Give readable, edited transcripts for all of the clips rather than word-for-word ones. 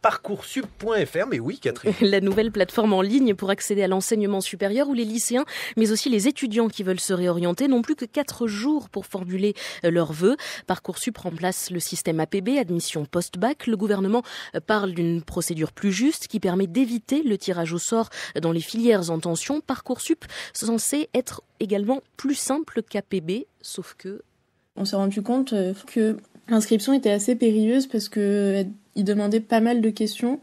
Parcoursup.fr. Mais oui, Catherine. La nouvelle plateforme en ligne pour accéder à l'enseignement supérieur où les lycéens, mais aussi les étudiants qui veulent se réorienter n'ont plus que 4 jours pour formuler leurs vœux. Parcoursup remplace le système APB, admission post-bac. Le gouvernement parle d'une procédure plus juste qui permet d'éviter le tirage au sort dans les filières en tension. Parcoursup censé être également plus simple qu'APB, sauf que... On s'est rendu compte que l'inscription était assez périlleuse parce qu'il demandait pas mal de questions.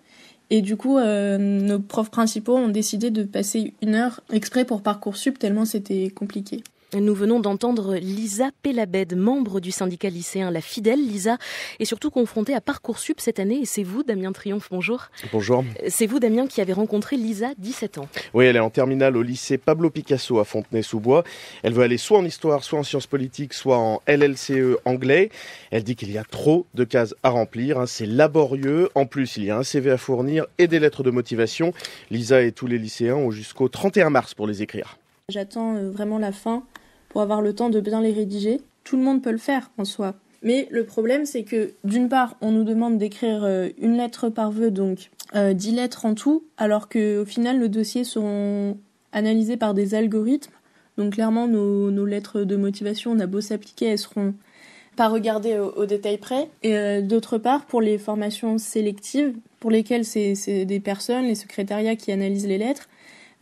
Et du coup, nos profs principaux ont décidé de passer 1 heure exprès pour Parcoursup tellement c'était compliqué. Nous venons d'entendre Lisa Pelabed, membre du syndicat lycéen La Fidèle. Lisa est surtout confrontée à Parcoursup cette année et c'est vous, Damien Triomphe, bonjour. Bonjour. C'est vous, Damien, qui avez rencontré Lisa, 17 ans. Oui, elle est en terminale au lycée Pablo Picasso à Fontenay-sous-Bois. Elle veut aller soit en histoire, soit en sciences politiques, soit en LLCE anglais. Elle dit qu'il y a trop de cases à remplir, c'est laborieux. En plus, il y a un CV à fournir et des lettres de motivation. Lisa et tous les lycéens ont jusqu'au 31 mars pour les écrire. J'attends vraiment la fin pour avoir le temps de bien les rédiger. Tout le monde peut le faire en soi. Mais le problème, c'est que d'une part, on nous demande d'écrire 1 lettre par vœu, donc 10 lettres en tout, alors qu'au final, nos dossiers seront analysés par des algorithmes. Donc clairement, nos lettres de motivation, on a beau s'appliquer, elles seront pas regardées au détail près. Et d'autre part, pour les formations sélectives, pour lesquelles c'est des personnes, les secrétariats qui analysent les lettres,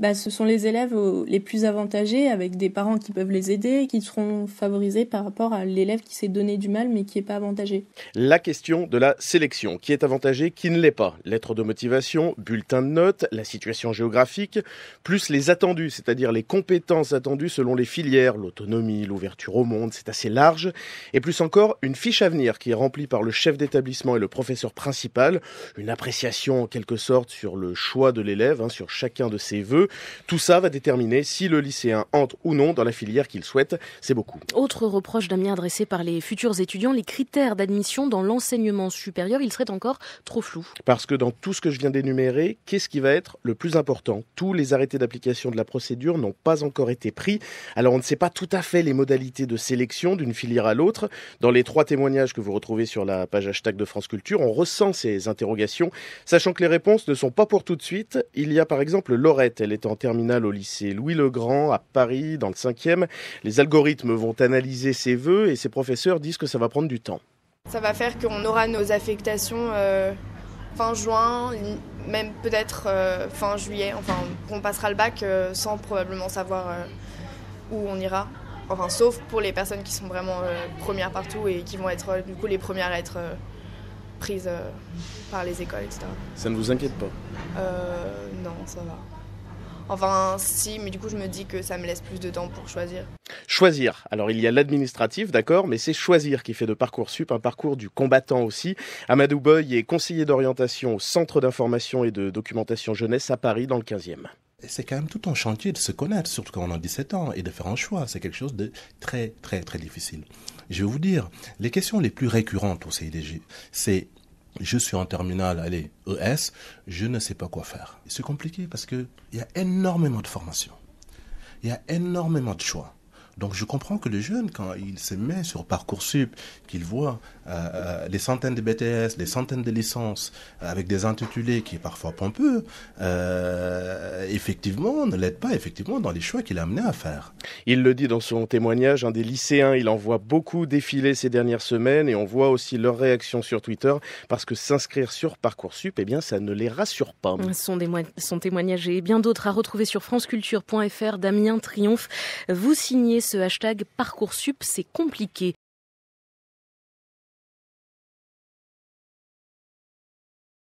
ce sont les élèves les plus avantagés, avec des parents qui peuvent les aider, qui seront favorisés par rapport à l'élève qui s'est donné du mal mais qui n'est pas avantagé. La question de la sélection, qui est avantagé, qui ne l'est pas. Lettre de motivation, bulletin de notes, la situation géographique, plus les attendus, c'est-à-dire les compétences attendues selon les filières, l'autonomie, l'ouverture au monde, c'est assez large. Et plus encore, une fiche à venir qui est remplie par le chef d'établissement et le professeur principal, une appréciation en quelque sorte sur le choix de l'élève, sur chacun de ses vœux. Tout ça va déterminer si le lycéen entre ou non dans la filière qu'il souhaite. C'est beaucoup. Autre reproche, Damien, adressé par les futurs étudiants, les critères d'admission dans l'enseignement supérieur, ils seraient encore trop flous. Parce que dans tout ce que je viens d'énumérer, qu'est-ce qui va être le plus important ? Tous les arrêtés d'application de la procédure n'ont pas encore été pris. Alors on ne sait pas tout à fait les modalités de sélection d'une filière à l'autre. Dans les 3 témoignages que vous retrouvez sur la page hashtag de France Culture, on ressent ces interrogations, sachant que les réponses ne sont pas pour tout de suite. Il y a par exemple Laurette, elle est en terminale au lycée Louis-le-Grand à Paris, dans le 5e. Les algorithmes vont analyser ses vœux et ses professeurs disent que ça va prendre du temps. Ça va faire qu'on aura nos affectations fin juin, même peut-être fin juillet. Enfin, on passera le bac sans probablement savoir où on ira. Enfin, sauf pour les personnes qui sont vraiment premières partout et qui vont être du coup les premières à être prises par les écoles, etc. Ça ne vous inquiète pas ? Non, ça va. Enfin, si, mais du coup, je me dis que ça me laisse plus de temps pour choisir. Choisir. Alors, il y a l'administratif, d'accord, mais c'est choisir qui fait de Parcoursup un parcours du combattant aussi. Amadou Boy est conseiller d'orientation au Centre d'information et de documentation jeunesse à Paris, dans le 15e. C'est quand même tout un chantier de se connaître, surtout quand on a 17 ans, et de faire un choix. C'est quelque chose de très, très, très difficile. Je vais vous dire, les questions les plus récurrentes au CIDJ, c'est: je suis en terminale, ES, je ne sais pas quoi faire. C'est compliqué parce qu'il y a énormément de formations. Il y a énormément de choix. Donc je comprends que le jeune, quand il se met sur Parcoursup, qu'il voit des centaines de BTS, des centaines de licences, avec des intitulés qui est parfois pompeux, effectivement, ne l'aide pas effectivement dans les choix qu'il a amené à faire. Il le dit dans son témoignage, des lycéens, il en voit beaucoup défiler ces dernières semaines et on voit aussi leurs réactions sur Twitter parce que s'inscrire sur Parcoursup, ça ne les rassure pas. Son témoignage et bien d'autres à retrouver sur franceculture.fr. Damien Triomphe, vous signez ce hashtag Parcoursup, c'est compliqué.